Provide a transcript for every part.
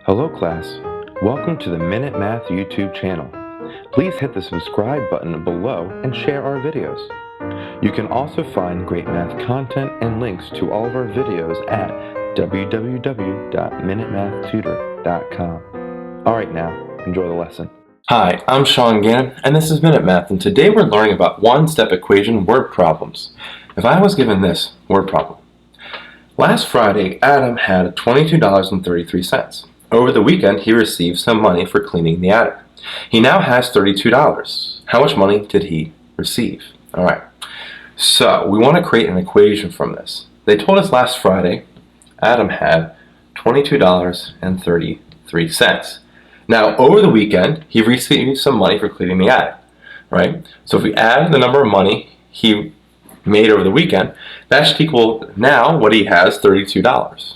Hello class, welcome to the Minute Math YouTube channel. Please hit the subscribe button below and share our videos. You can also find great math content and links to all of our videos at www.minutemathtutor.com. Alright now, enjoy the lesson. Hi, I'm Sean Gannon, and this is Minute Math, and today we're learning about one-step equation word problems. If I was given this word problem, last Friday Adam had $22.33. Over the weekend he received some money for cleaning the attic. He now has $32. How much money did he receive? Alright, so we want to create an equation from this. They told us last Friday Adam had $22.33. Now, over the weekend, he received some money for cleaning the attic, right? So if we add the number of money he made over the weekend, that should equal now what he has, $32.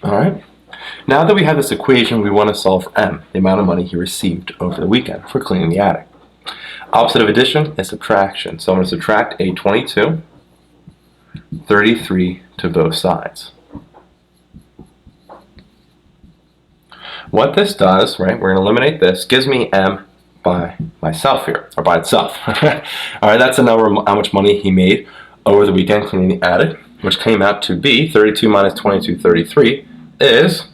All right. Now that we have this equation, we want to solve for m, the amount of money he received over the weekend for cleaning the attic. Opposite of addition is subtraction. So I'm going to subtract a 22, 33 to both sides. What this does, right, we're going to eliminate this, gives me m by myself here, or by itself. All right, that's the number of how much money he made over the weekend cleaning the attic, which came out to be 32 minus 22.33 is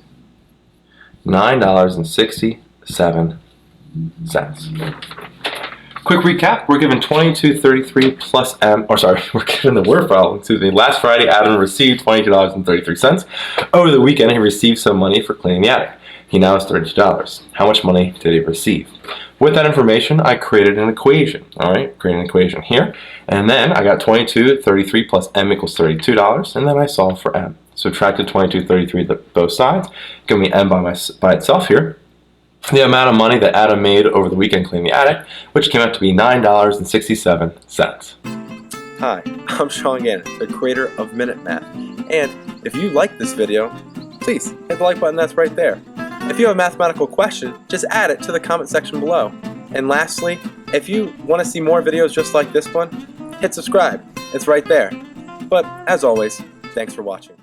$9.67. Quick recap, we're given 22.33 plus m, or sorry, we're given the word problem, last Friday Adam received $22.33. Over the weekend he received some money for cleaning the attic. He now has $32. How much money did he receive? With that information, I created an equation. All right, created an equation here. And then I got 22.33 plus m equals $32. And then I solved for m. Subtracted 22.33 to both sides. Give me m by itself here. The amount of money that Adam made over the weekend cleaning the attic, which came out to be $9.67. Hi, I'm Sean Gannon, the creator of Minute Math. And if you like this video, please hit the like button that's right there. If you have a mathematical question, just add it to the comment section below. And lastly, if you want to see more videos just like this one, hit subscribe. It's right there. But as always, thanks for watching.